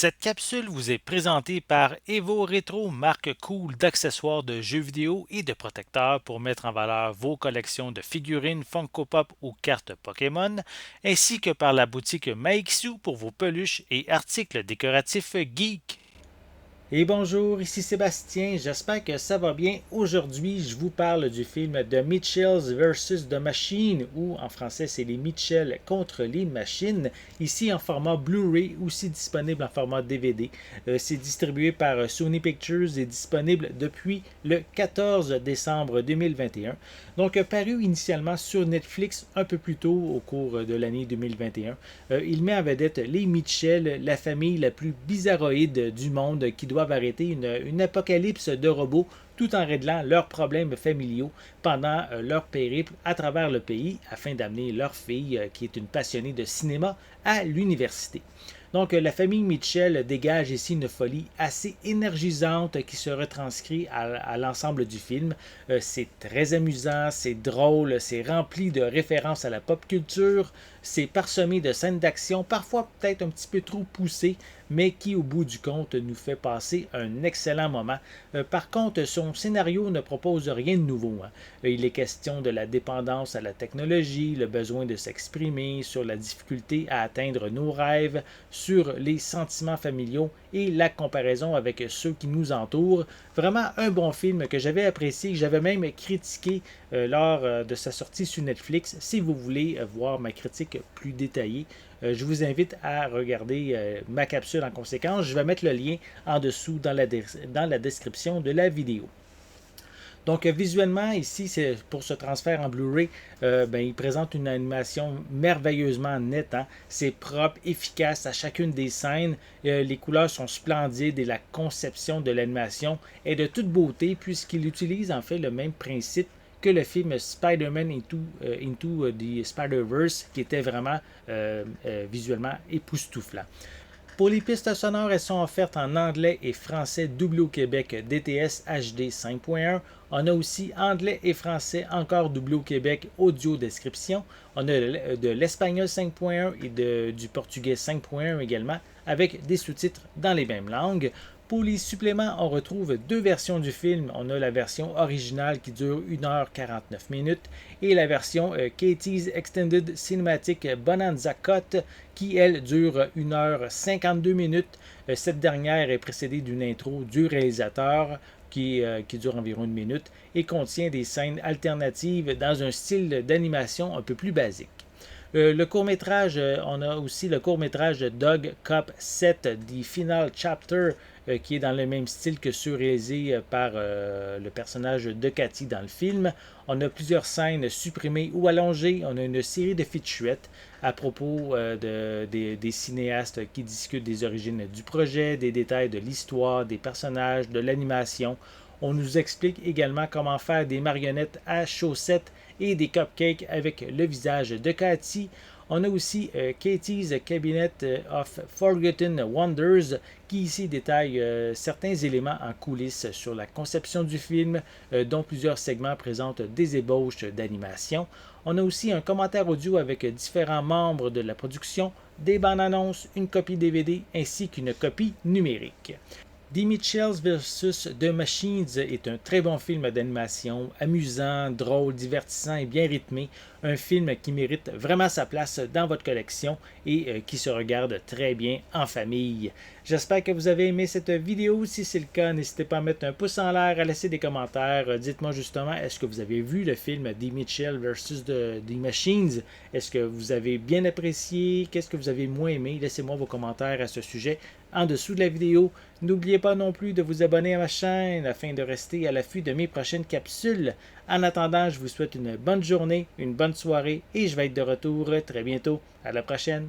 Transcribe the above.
Cette capsule vous est présentée par Evo Retro, marque cool d'accessoires de jeux vidéo et de protecteurs pour mettre en valeur vos collections de figurines Funko Pop ou cartes Pokémon, ainsi que par la boutique Maixu pour vos peluches et articles décoratifs geek. Et bonjour, ici Sébastien, j'espère que ça va bien. Aujourd'hui, je vous parle du film The Mitchells vs. The Machine, ou en français c'est les Mitchell contre les machines, ici en format Blu-ray, aussi disponible en format DVD. C'est distribué par Sony Pictures et disponible depuis le 14 décembre 2021. Donc, paru initialement sur Netflix un peu plus tôt au cours de l'année 2021. Il met en vedette les Mitchell, la famille la plus bizarroïde du monde qui doivent arrêter une apocalypse de robots tout en réglant leurs problèmes familiaux pendant leur périple à travers le pays afin d'amener leur fille, qui est une passionnée de cinéma, à l'université. Donc, la famille Mitchell dégage ici une folie assez énergisante qui se retranscrit à l'ensemble du film. C'est très amusant, c'est drôle, c'est rempli de références à la pop culture, c'est parsemé de scènes d'action, parfois peut-être un petit peu trop poussées, mais qui, au bout du compte, nous fait passer un excellent moment. Par contre, son scénario ne propose rien de nouveau, hein. Il est question de la dépendance à la technologie, le besoin de s'exprimer, sur la difficulté à atteindre nos rêves, sur les sentiments familiaux et la comparaison avec ceux qui nous entourent. Vraiment un bon film que j'avais apprécié, que j'avais même critiqué lors de sa sortie sur Netflix. Si vous voulez voir ma critique plus détaillée, je vous invite à regarder ma capsule en conséquence. Je vais mettre le lien en dessous dans la description de la vidéo. Donc, visuellement, ici, c'est pour ce transfert en Blu-ray, il présente une animation merveilleusement nette, hein. C'est propre, efficace à chacune des scènes. Les couleurs sont splendides et la conception de l'animation est de toute beauté puisqu'il utilise en fait le même principe que le film Spider-Man Into the Spider-Verse, qui était vraiment visuellement époustouflant. Pour les pistes sonores, elles sont offertes en anglais et français doublé au Québec DTS HD 5.1. On a aussi anglais et français encore doublé au Québec audio description. On a de l'espagnol 5.1 et du portugais 5.1 également, avec des sous-titres dans les mêmes langues. Pour les suppléments, on retrouve deux versions du film. On a la version originale qui dure 1h49 minutes et la version Katie's Extended Cinematic Bonanza Cut qui, elle, dure 1h52 minutes. Cette dernière est précédée d'une intro du réalisateur qui dure environ une minute et contient des scènes alternatives dans un style d'animation un peu plus basique. Le court-métrage, on a aussi le court-métrage de Dog Cup 7, The Final Chapter, qui est dans le même style que ceux réalisés par le personnage de Cathy dans le film. On a plusieurs scènes supprimées ou allongées. On a une série de featurettes à propos des cinéastes qui discutent des origines du projet, des détails de l'histoire, des personnages, de l'animation. On nous explique également comment faire des marionnettes à chaussettes et des cupcakes avec le visage de Cathy. On a aussi Katie's Cabinet of Forgotten Wonders qui ici détaille certains éléments en coulisses sur la conception du film, dont plusieurs segments présentent des ébauches d'animation. On a aussi un commentaire audio avec différents membres de la production, des bandes annonces, une copie DVD ainsi qu'une copie numérique. The Mitchells vs. The Machines est un très bon film d'animation, amusant, drôle, divertissant et bien rythmé. Un film qui mérite vraiment sa place dans votre collection et qui se regarde très bien en famille. J'espère que vous avez aimé cette vidéo. Si c'est le cas, n'hésitez pas à mettre un pouce en l'air, à laisser des commentaires. Dites-moi justement, est-ce que vous avez vu le film The Mitchell vs. The Machines? Est-ce que vous avez bien apprécié? Qu'est-ce que vous avez moins aimé? Laissez-moi vos commentaires à ce sujet en dessous de la vidéo. N'oubliez pas non plus de vous abonner à ma chaîne afin de rester à l'affût de mes prochaines capsules. En attendant, je vous souhaite une bonne journée, une bonne soirée et je vais être de retour très bientôt. À la prochaine!